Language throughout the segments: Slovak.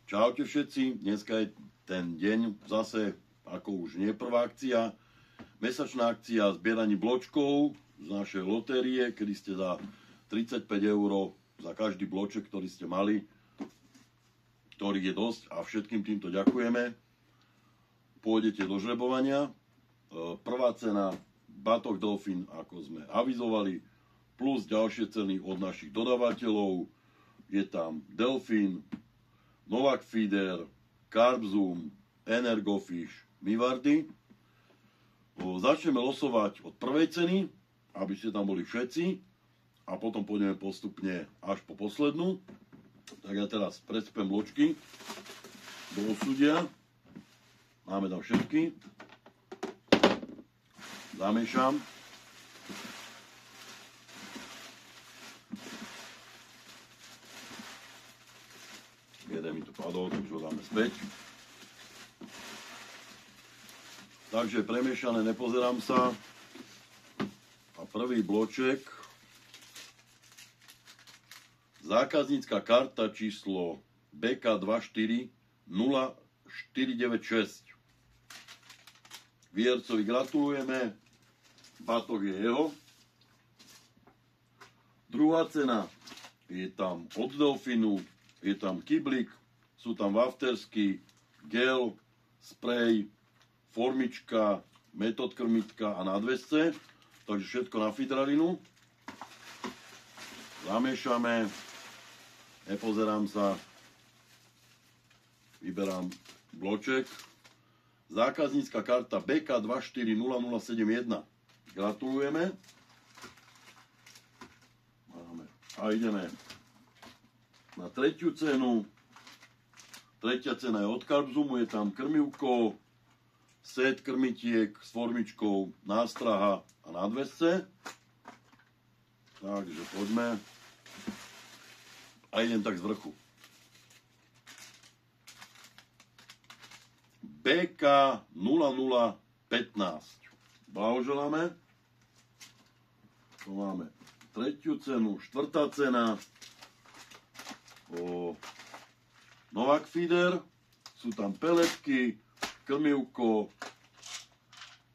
Čaute všetci, dneska je ten deň zase, ako už nie prvá akcia, mesačná akcia zbieraní bločkov z našej lotérie, kedy ste za 35 € za každý bloček, ktorý ste mali, ktorých je dosť a všetkým týmto ďakujeme. Pôjdete do žrebovania. Prvá cena Batoh Delfín, ako sme avizovali, plus ďalšie ceny od našich dodávateľov. Je tam Delfín, Novak Feeder, Carbzoom, Energofish, Mivardy. Začneme losovať od prvej ceny, aby ste tam boli všetci, a potom pôjdeme postupne až po poslednú. Tak ja teraz presypem bločky do osudia. Máme tam všetky. Zamiešam. Jeden mi tu padol, takže ho dáme späť. Takže premiešané, nepozerám sa. A prvý bloček. Zákaznícka karta číslo BK240496. Výhercovi gratulujeme. Batoh je jeho. Druhá cena. Je tam od Delfínu. Je tam kyblik, sú tam waftersky, gel, sprej, formička, metód krmitka a nadväzce. Takže všetko na fidralinu. Zamiešame. Nepozerám sa. Vyberám bloček. Zákaznícka karta BK240071. Gratulujeme. A ideme na tretiu cenu. Tretia cena je od Carbzoomu, je tam krmivko, set krmitiek s formičkou, nástraha a nadväzce. Takže poďme. A idem tak z vrchu. BK0015. Blahoželáme. Tu máme tretiu cenu, štvrtá cena. Novak Feeder, sú tam peletky, krmivko,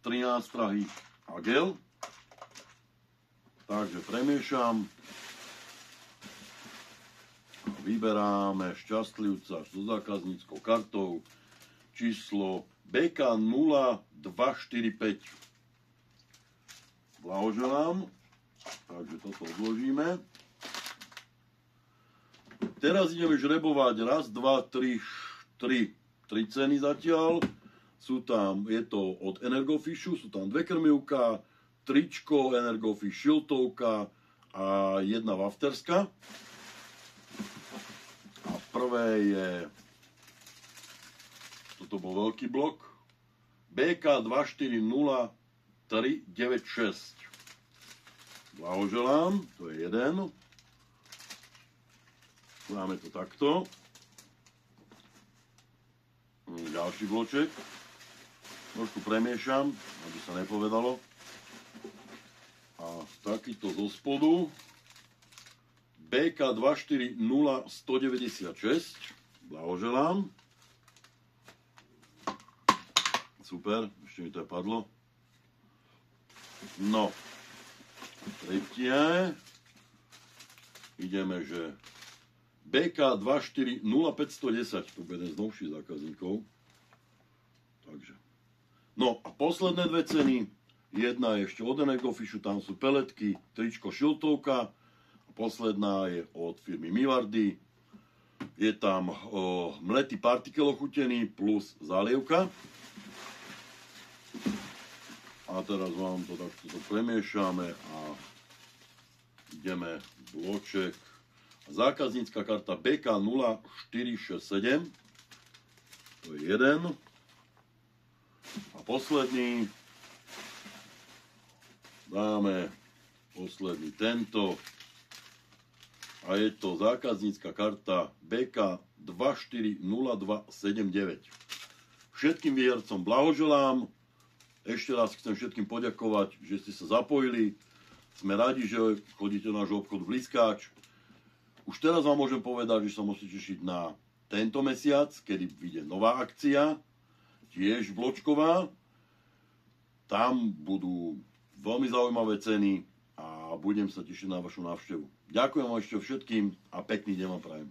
3 nástrahy a gel. Takže premiešam. Vyberáme šťastlivca so zákazníckou kartou číslo BK0245. Blahoželám. Takže toto odložíme. Teraz ideme žrebovať raz, dva, tri ceny zatiaľ. Sú tam, je to od Energofishu, sú tam 2 krmivka, tričko Energofish, šiltovka a jedna wafterska. A prvé je, toto bol veľký blok, BK240396. Blahoželám, to je jeden. Dáme to takto. Ďalší bloček. Trošku premiešam, aby sa nepovedalo. A takýto zo spodu. BK240196. Blahoželám. Super, ešte mi to padlo. No. Tretie. Ideme, že BK240510, to bude jeden z novších zákazníkov. Takže. No a posledné 2 ceny. Jedna je ešte od Energofishu, tam sú peletky, tričko, šiltovka. A posledná je od firmy Mivardy. Je tam mletý partikel ochutený plus zálievka. A teraz vám to takto premiešame a ideme bloček. Zákaznícka karta BK0467. To je jeden. A posledný. Dáme posledný tento. A je to zákaznícka karta BK240279. Všetkým výhercom blahoželám. Ešte raz chcem všetkým poďakovať, že ste sa zapojili. Sme radi, že chodíte do nášho obchodu Bliskáč. Už teraz vám môžem povedať, že sa musíte tešiť na tento mesiac, kedy vyjde nová akcia, tiež bločková. Tam budú veľmi zaujímavé ceny a budem sa tešiť na vašu návštevu. Ďakujem ešte všetkým a pekný deň vám prajem.